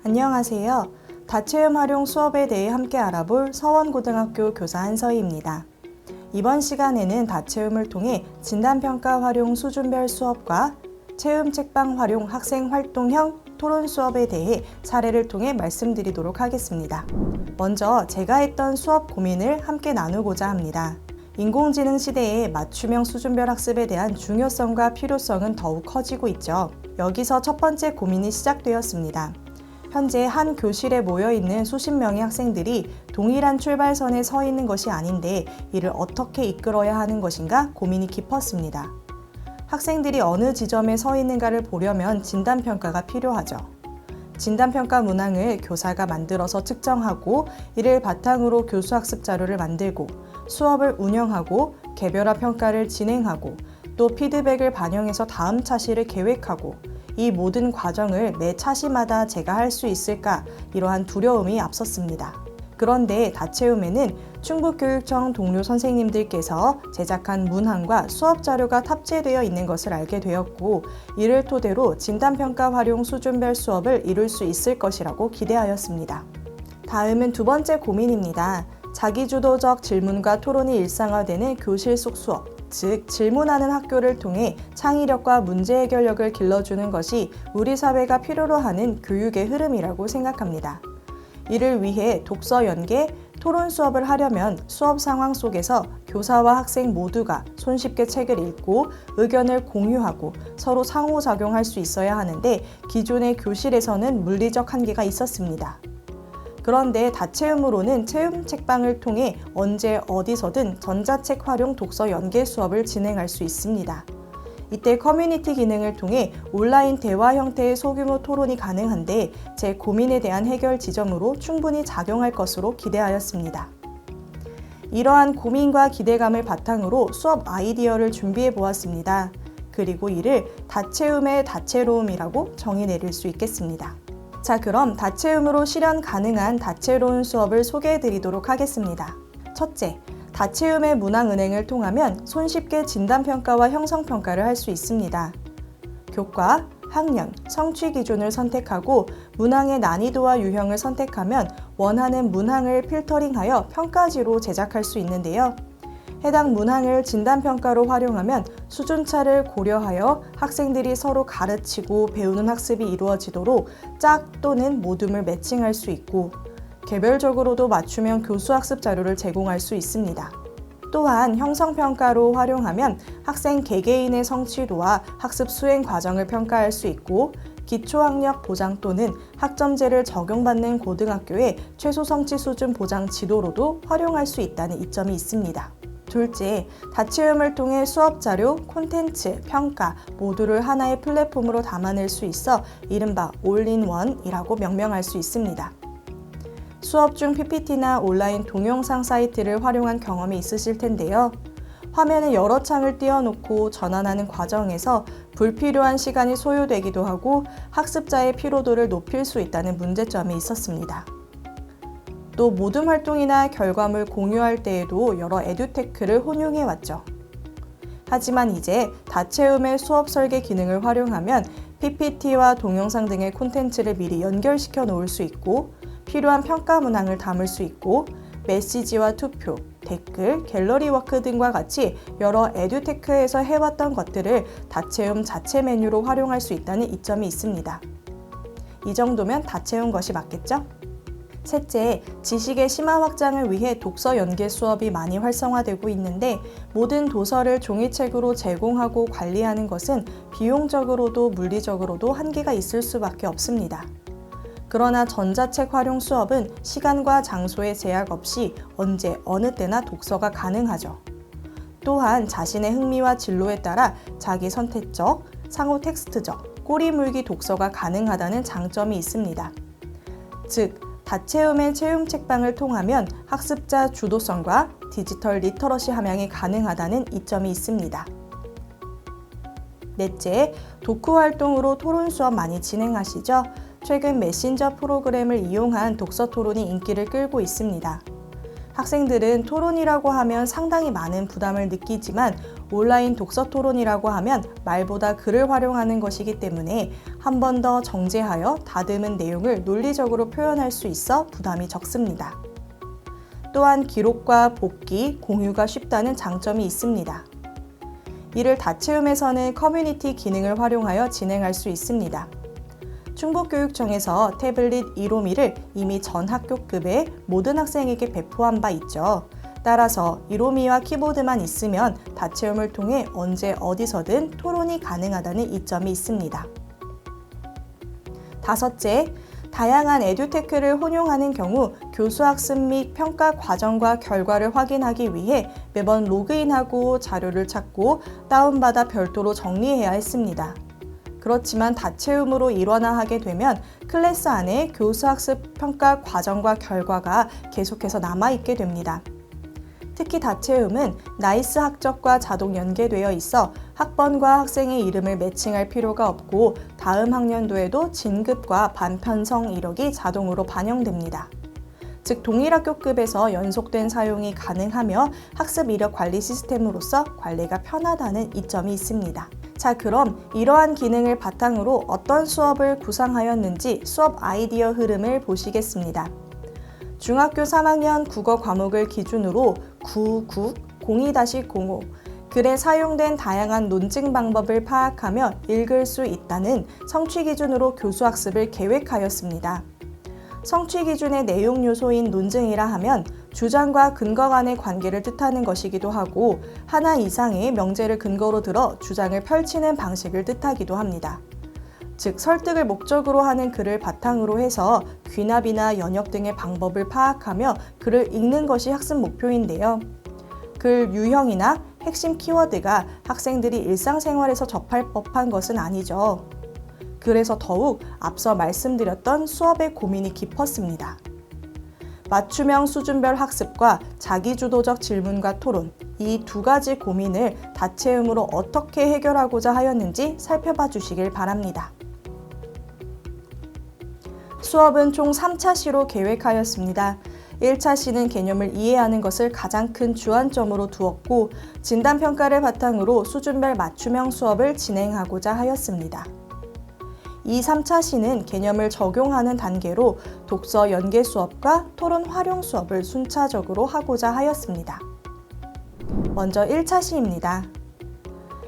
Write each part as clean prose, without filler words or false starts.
안녕하세요. 다채움 활용 수업에 대해 함께 알아볼 서원고등학교 교사 한서희입니다. 이번 시간에는 다채움을 통해 진단평가 활용 수준별 수업과 체험 책방 활용 학생 활동형 토론 수업에 대해 사례를 통해 말씀드리도록 하겠습니다. 먼저 제가 했던 수업 고민을 함께 나누고자 합니다. 인공지능 시대에 맞춤형 수준별 학습에 대한 중요성과 필요성은 더욱 커지고 있죠. 여기서 첫 번째 고민이 시작되었습니다. 현재 한 교실에 모여있는 수십 명의 학생들이 동일한 출발선에 서 있는 것이 아닌데 이를 어떻게 이끌어야 하는 것인가 고민이 깊었습니다. 학생들이 어느 지점에 서 있는가를 보려면 진단평가가 필요하죠. 진단평가 문항을 교사가 만들어서 측정하고 이를 바탕으로 교수학습 자료를 만들고 수업을 운영하고 개별화 평가를 진행하고 또 피드백을 반영해서 다음 차시를 계획하고 이 모든 과정을 매 차시마다 제가 할 수 있을까 이러한 두려움이 앞섰습니다. 그런데 다채움에는 충북교육청 동료 선생님들께서 제작한 문항과 수업 자료가 탑재되어 있는 것을 알게 되었고 이를 토대로 진단평가 활용 수준별 수업을 이룰 수 있을 것이라고 기대하였습니다. 다음은 두 번째 고민입니다. 자기주도적 질문과 토론이 일상화되는 교실 속 수업, 즉 질문하는 학교를 통해 창의력과 문제 해결력을 길러주는 것이 우리 사회가 필요로 하는 교육의 흐름이라고 생각합니다. 이를 위해 독서 연계, 토론 수업을 하려면 수업 상황 속에서 교사와 학생 모두가 손쉽게 책을 읽고 의견을 공유하고 서로 상호작용할 수 있어야 하는데 기존의 교실에서는 물리적 한계가 있었습니다. 그런데 다채움으로는 체험 책방을 통해 언제 어디서든 전자책 활용 독서 연계 수업을 진행할 수 있습니다. 이때 커뮤니티 기능을 통해 온라인 대화 형태의 소규모 토론이 가능한데 제 고민에 대한 해결 지점으로 충분히 작용할 것으로 기대하였습니다. 이러한 고민과 기대감을 바탕으로 수업 아이디어를 준비해 보았습니다. 그리고 이를 다채움의 다채로움이라고 정의 내릴 수 있겠습니다. 자, 그럼 다채움으로 실현 가능한 다채로운 수업을 소개해 드리도록 하겠습니다. 첫째, 다채움의 문항 은행을 통하면 손쉽게 진단평가와 형성평가를 할 수 있습니다. 교과, 학년, 성취 기준을 선택하고 문항의 난이도와 유형을 선택하면 원하는 문항을 필터링하여 평가지로 제작할 수 있는데요. 해당 문항을 진단평가로 활용하면 수준차를 고려하여 학생들이 서로 가르치고 배우는 학습이 이루어지도록 짝 또는 모둠을 매칭할 수 있고 개별적으로도 맞춤형 교수학습 자료를 제공할 수 있습니다. 또한 형성평가로 활용하면 학생 개개인의 성취도와 학습 수행 과정을 평가할 수 있고 기초학력 보장 또는 학점제를 적용받는 고등학교의 최소 성취 수준 보장 지도로도 활용할 수 있다는 이점이 있습니다. 둘째, 다채움을 통해 수업 자료, 콘텐츠, 평가 모두를 하나의 플랫폼으로 담아낼 수 있어 이른바 올인원이라고 명명할 수 있습니다. 수업 중 PPT나 온라인 동영상 사이트를 활용한 경험이 있으실 텐데요. 화면에 여러 창을 띄워놓고 전환하는 과정에서 불필요한 시간이 소요되기도 하고 학습자의 피로도를 높일 수 있다는 문제점이 있었습니다. 또 모둠 활동이나 결과물 공유할 때에도 여러 에듀테크를 혼용해 왔죠. 하지만 이제 다채움의 수업 설계 기능을 활용하면 PPT와 동영상 등의 콘텐츠를 미리 연결시켜 놓을 수 있고 필요한 평가 문항을 담을 수 있고 메시지와 투표, 댓글, 갤러리 워크 등과 같이 여러 에듀테크에서 해왔던 것들을 다채움 자체 메뉴로 활용할 수 있다는 이점이 있습니다. 이 정도면 다채운 것이 맞겠죠? 셋째, 지식의 심화 확장을 위해 독서 연계 수업이 많이 활성화되고 있는데 모든 도서를 종이책으로 제공하고 관리하는 것은 비용적으로도 물리적으로도 한계가 있을 수밖에 없습니다. 그러나 전자책 활용 수업은 시간과 장소의 제약 없이 언제 어느 때나 독서가 가능하죠. 또한 자신의 흥미와 진로에 따라 자기 선택적, 상호 텍스트적, 꼬리물기 독서가 가능하다는 장점이 있습니다. 즉, 다채움의 체험 책방을 통하면 학습자 주도성과 디지털 리터러시 함양이 가능하다는 이점이 있습니다. 넷째, 독후 활동으로 토론 수업 많이 진행하시죠? 최근 메신저 프로그램을 이용한 독서 토론이 인기를 끌고 있습니다. 학생들은 토론이라고 하면 상당히 많은 부담을 느끼지만 온라인 독서 토론이라고 하면 말보다 글을 활용하는 것이기 때문에 한 번 더 정제하여 다듬은 내용을 논리적으로 표현할 수 있어 부담이 적습니다. 또한 기록과 복기, 공유가 쉽다는 장점이 있습니다. 이를 다채움에서는 커뮤니티 기능을 활용하여 진행할 수 있습니다. 충북교육청에서 태블릿 1호미를 이미 전 학교급의 모든 학생에게 배포한 바 있죠. 따라서 1호미와 키보드만 있으면 다채움을 통해 언제 어디서든 토론이 가능하다는 이점이 있습니다. 다섯째, 다양한 에듀테크를 혼용하는 경우 교수학습 및 평가 과정과 결과를 확인하기 위해 매번 로그인하고 자료를 찾고 다운받아 별도로 정리해야 했습니다. 그렇지만 다채움으로 일원화하게 되면 클래스 안에 교수학습 평가 과정과 결과가 계속해서 남아있게 됩니다. 특히 다채움은 나이스 학적과 자동 연계되어 있어 학번과 학생의 이름을 매칭할 필요가 없고 다음 학년도에도 진급과 반편성 이력이 자동으로 반영됩니다. 즉 동일 학교급에서 연속된 사용이 가능하며 학습 이력 관리 시스템으로서 관리가 편하다는 이점이 있습니다. 자, 그럼 이러한 기능을 바탕으로 어떤 수업을 구상하였는지 수업 아이디어 흐름을 보시겠습니다. 중학교 3학년 국어 과목을 기준으로 9902-05 글에 사용된 다양한 논증 방법을 파악하며 읽을 수 있다는 성취 기준으로 교수학습을 계획하였습니다. 성취 기준의 내용 요소인 논증이라 하면 주장과 근거 간의 관계를 뜻하는 것이기도 하고 하나 이상의 명제를 근거로 들어 주장을 펼치는 방식을 뜻하기도 합니다. 즉 설득을 목적으로 하는 글을 바탕으로 해서 귀납이나 연역 등의 방법을 파악하며 글을 읽는 것이 학습 목표인데요. 글 유형이나 핵심 키워드가 학생들이 일상생활에서 접할 법한 것은 아니죠. 그래서 더욱 앞서 말씀드렸던 수업의 고민이 깊었습니다. 맞춤형 수준별 학습과 자기주도적 질문과 토론, 이 두 가지 고민을 다채움으로 어떻게 해결하고자 하였는지 살펴봐 주시길 바랍니다. 수업은 총 3차 시로 계획하였습니다. 1차 시는 개념을 이해하는 것을 가장 큰 주안점으로 두었고 진단평가를 바탕으로 수준별 맞춤형 수업을 진행하고자 하였습니다. 2, 3차 시는 개념을 적용하는 단계로 독서 연계 수업과 토론 활용 수업을 순차적으로 하고자 하였습니다. 먼저 1차 시입니다.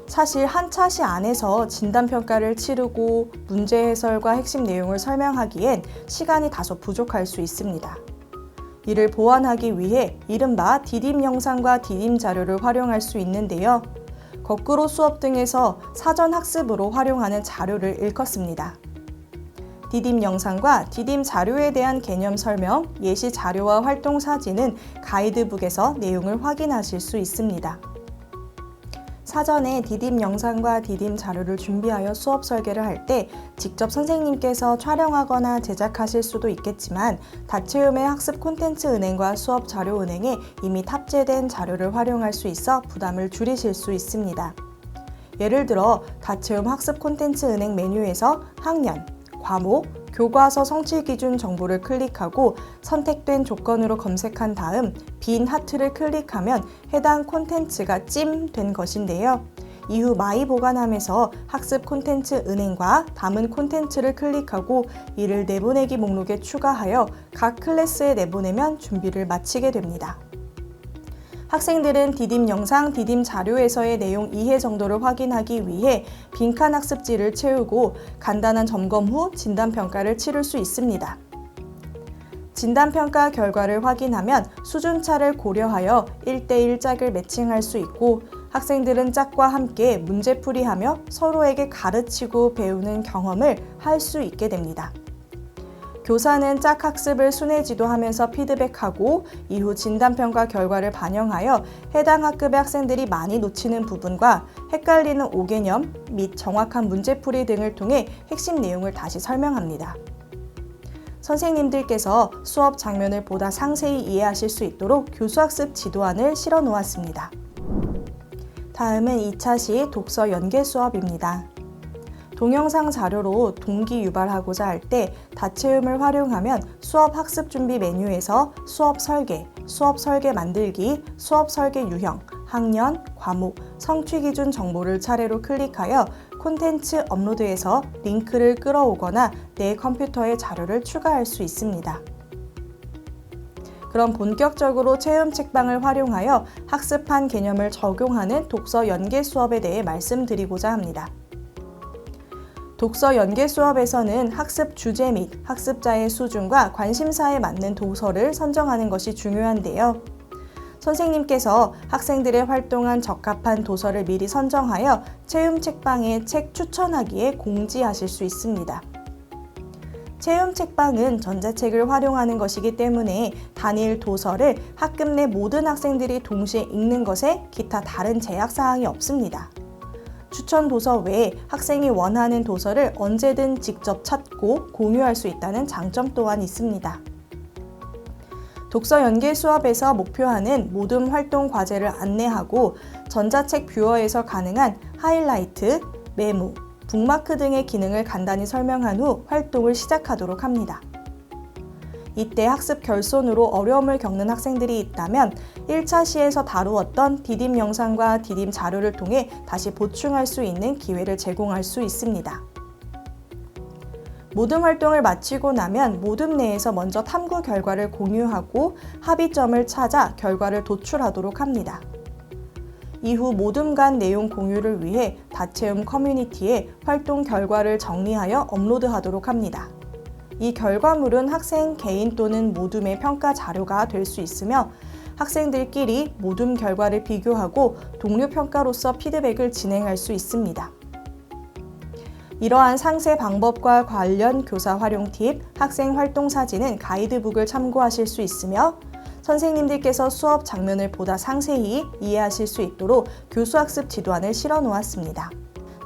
사실 한 차시 안에서 진단평가를 치르고 문제 해설과 핵심 내용을 설명하기엔 시간이 다소 부족할 수 있습니다. 이를 보완하기 위해 이른바 디딤 영상과 디딤 자료를 활용할 수 있는데요. 거꾸로 수업 등에서 사전 학습으로 활용하는 자료를 일컫습니다. 디딤 영상과 디딤 자료에 대한 개념 설명, 예시 자료와 활동 사진은 가이드북에서 내용을 확인하실 수 있습니다. 사전에 디딤 영상과 디딤 자료를 준비하여 수업 설계를 할 때 직접 선생님께서 촬영하거나 제작하실 수도 있겠지만 다채움의 학습 콘텐츠 은행과 수업 자료 은행에 이미 탑재된 자료를 활용할 수 있어 부담을 줄이실 수 있습니다. 예를 들어 다채움 학습 콘텐츠 은행 메뉴에서 학년, 과목, 교과서 성취 기준 정보를 클릭하고 선택된 조건으로 검색한 다음 빈 하트를 클릭하면 해당 콘텐츠가 찜된 것인데요. 이후 마이 보관함에서 학습 콘텐츠 은행과 담은 콘텐츠를 클릭하고 이를 내보내기 목록에 추가하여 각 클래스에 내보내면 준비를 마치게 됩니다. 학생들은 디딤 영상, 디딤 자료에서의 내용 이해 정도를 확인하기 위해 빈칸 학습지를 채우고 간단한 점검 후 진단평가를 치를 수 있습니다. 진단평가 결과를 확인하면 수준차를 고려하여 1대1 짝을 매칭할 수 있고 학생들은 짝과 함께 문제풀이하며 서로에게 가르치고 배우는 경험을 할 수 있게 됩니다. 교사는 짝 학습을 순회지도하면서 피드백하고 이후 진단평가 결과를 반영하여 해당 학급의 학생들이 많이 놓치는 부분과 헷갈리는 오개념 및 정확한 문제풀이 등을 통해 핵심 내용을 다시 설명합니다. 선생님들께서 수업 장면을 보다 상세히 이해하실 수 있도록 교수학습 지도안을 실어 놓았습니다. 다음은 2차 시 독서 연계 수업입니다. 동영상 자료로 동기 유발하고자 할 때 다채움을 활용하면 수업 학습 준비 메뉴에서 수업 설계 만들기, 수업 설계 유형, 학년, 과목, 성취 기준 정보를 차례로 클릭하여 콘텐츠 업로드에서 링크를 끌어오거나 내 컴퓨터에 자료를 추가할 수 있습니다. 그럼 본격적으로 체험 책방을 활용하여 학습한 개념을 적용하는 독서 연계 수업에 대해 말씀드리고자 합니다. 독서 연계 수업에서는 학습 주제 및 학습자의 수준과 관심사에 맞는 도서를 선정하는 것이 중요한데요. 선생님께서 학생들의 활동한 적합한 도서를 미리 선정하여 체험 책방에 책 추천하기에 공지하실 수 있습니다. 체험 책방은 전자책을 활용하는 것이기 때문에 단일 도서를 학급 내 모든 학생들이 동시에 읽는 것에 기타 다른 제약사항이 없습니다. 추천 도서 외에 학생이 원하는 도서를 언제든 직접 찾고 공유할 수 있다는 장점 또한 있습니다. 독서 연계 수업에서 목표하는 모든 활동 과제를 안내하고 전자책 뷰어에서 가능한 하이라이트, 메모, 북마크 등의 기능을 간단히 설명한 후 활동을 시작하도록 합니다. 이때 학습 결손으로 어려움을 겪는 학생들이 있다면 1차 시에서 다루었던 디딤 영상과 디딤 자료를 통해 다시 보충할 수 있는 기회를 제공할 수 있습니다. 모둠 활동을 마치고 나면 모둠 내에서 먼저 탐구 결과를 공유하고 합의점을 찾아 결과를 도출하도록 합니다. 이후 모둠 간 내용 공유를 위해 다채움 커뮤니티에 활동 결과를 정리하여 업로드하도록 합니다. 이 결과물은 학생 개인 또는 모둠의 평가 자료가 될 수 있으며 학생들끼리 모둠 결과를 비교하고 동료 평가로서 피드백을 진행할 수 있습니다. 이러한 상세 방법과 관련 교사 활용 팁, 학생 활동 사진은 가이드북을 참고하실 수 있으며 선생님들께서 수업 장면을 보다 상세히 이해하실 수 있도록 교수학습 지도안을 실어 놓았습니다.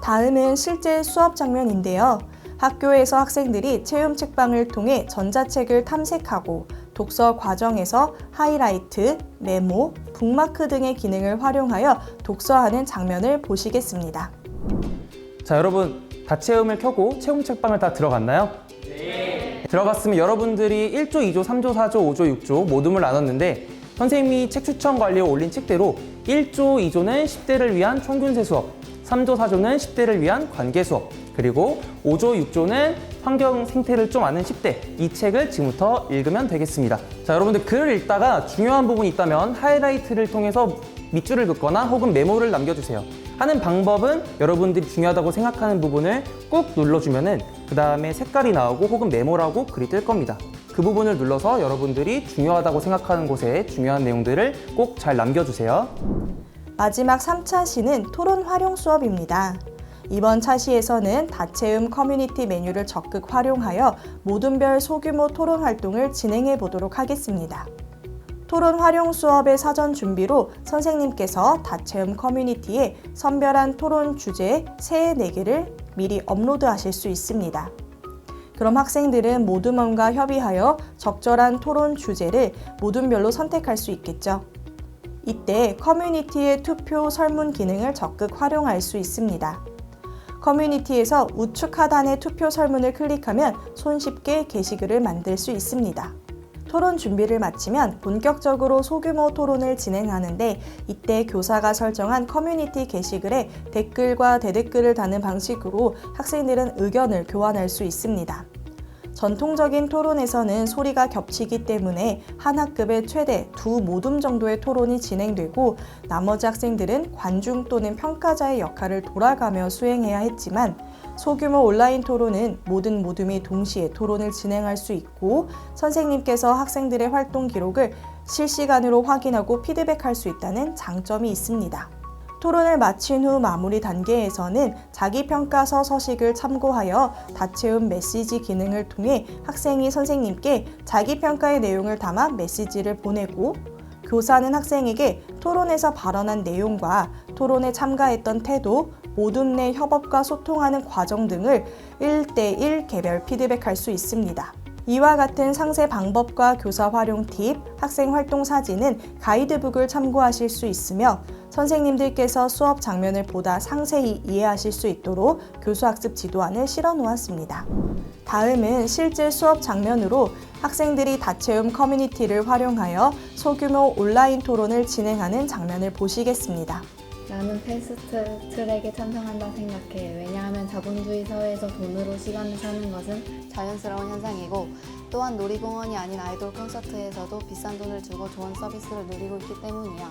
다음은 실제 수업 장면인데요. 학교에서 학생들이 체험 책방을 통해 전자책을 탐색하고 독서 과정에서 하이라이트, 메모, 북마크 등의 기능을 활용하여 독서하는 장면을 보시겠습니다. 자, 여러분 다채움을 켜고 체험 책방을 다 들어갔나요? 네. 들어갔으면 여러분들이 1조, 2조, 3조, 4조, 5조, 6조 모둠을 나눴는데 선생님이 책 추천 관리에 올린 책대로 1조, 2조는 10대를 위한 총균세 수업, 3조, 4조는 10대를 위한 관계 수업, 그리고 5조, 6조는 환경 생태를 좀 아는 10대, 이 책을 지금부터 읽으면 되겠습니다. 자, 여러분들 글을 읽다가 중요한 부분이 있다면 하이라이트를 통해서 밑줄을 긋거나 혹은 메모를 남겨주세요. 하는 방법은 여러분들이 중요하다고 생각하는 부분을 꾹 눌러주면은 그 다음에 색깔이 나오고 혹은 메모라고 글이 뜰 겁니다. 그 부분을 눌러서 여러분들이 중요하다고 생각하는 곳에 중요한 내용들을 꼭 잘 남겨주세요. 마지막 3차 시는 토론 활용 수업입니다. 이번 차시에서는 다채움 커뮤니티 메뉴를 적극 활용하여 모둠별 소규모 토론 활동을 진행해 보도록 하겠습니다. 토론 활용 수업의 사전 준비로 선생님께서 다채움 커뮤니티에 선별한 토론 주제 3-4개를 미리 업로드하실 수 있습니다. 그럼 학생들은 모둠원과 협의하여 적절한 토론 주제를 모둠별로 선택할 수 있겠죠. 이때 커뮤니티의 투표 설문 기능을 적극 활용할 수 있습니다. 커뮤니티에서 우측 하단의 투표 설문을 클릭하면 손쉽게 게시글을 만들 수 있습니다. 토론 준비를 마치면 본격적으로 소규모 토론을 진행하는데 이때 교사가 설정한 커뮤니티 게시글에 댓글과 대댓글을 다는 방식으로 학생들은 의견을 교환할 수 있습니다. 전통적인 토론에서는 소리가 겹치기 때문에 한 학급에 최대 2모둠 정도의 토론이 진행되고 나머지 학생들은 관중 또는 평가자의 역할을 돌아가며 수행해야 했지만 소규모 온라인 토론은 모든 모둠이 동시에 토론을 진행할 수 있고 선생님께서 학생들의 활동 기록을 실시간으로 확인하고 피드백할 수 있다는 장점이 있습니다. 토론을 마친 후 마무리 단계에서는 자기평가서 서식을 참고하여 다채움 메시지 기능을 통해 학생이 선생님께 자기평가의 내용을 담아 메시지를 보내고 교사는 학생에게 토론에서 발언한 내용과 토론에 참가했던 태도, 모둠 내 협업과 소통하는 과정 등을 1대1 개별 피드백할 수 있습니다. 이와 같은 상세 방법과 교사 활용 팁, 학생 활동 사진은 가이드북을 참고하실 수 있으며 선생님들께서 수업 장면을 보다 상세히 이해하실 수 있도록 교수학습 지도안을 실어 놓았습니다. 다음은 실제 수업 장면으로 학생들이 다채움 커뮤니티를 활용하여 소규모 온라인 토론을 진행하는 장면을 보시겠습니다. 나는 패스트 트랙에 찬성한다 생각해. 왜냐하면 자본주의 사회에서 돈으로 시간을 사는 것은 자연스러운 현상이고 또한 놀이공원이 아닌 아이돌 콘서트에서도 비싼 돈을 주고 좋은 서비스를 누리고 있기 때문이야.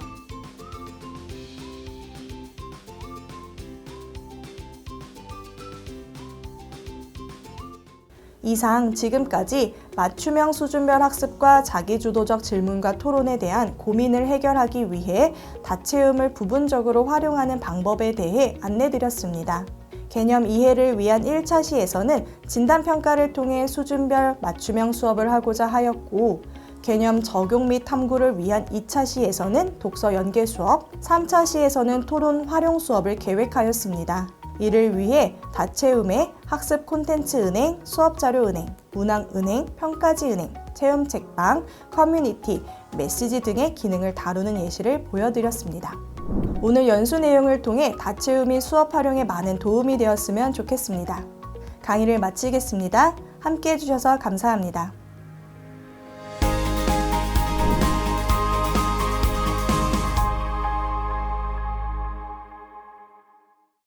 이상 지금까지 맞춤형 수준별 학습과 자기주도적 질문과 토론에 대한 고민을 해결하기 위해 다채움을 부분적으로 활용하는 방법에 대해 안내드렸습니다. 개념 이해를 위한 1차 시에서는 진단평가를 통해 수준별 맞춤형 수업을 하고자 하였고 개념 적용 및 탐구를 위한 2차 시에서는 독서 연계 수업, 3차 시에서는 토론 활용 수업을 계획하였습니다. 이를 위해 다채움의 학습 콘텐츠 은행, 수업 자료 은행, 문항 은행, 평가지 은행, 체험 책방, 커뮤니티, 메시지 등의 기능을 다루는 예시를 보여드렸습니다. 오늘 연수 내용을 통해 다채움이 수업 활용에 많은 도움이 되었으면 좋겠습니다. 강의를 마치겠습니다. 함께 해주셔서 감사합니다.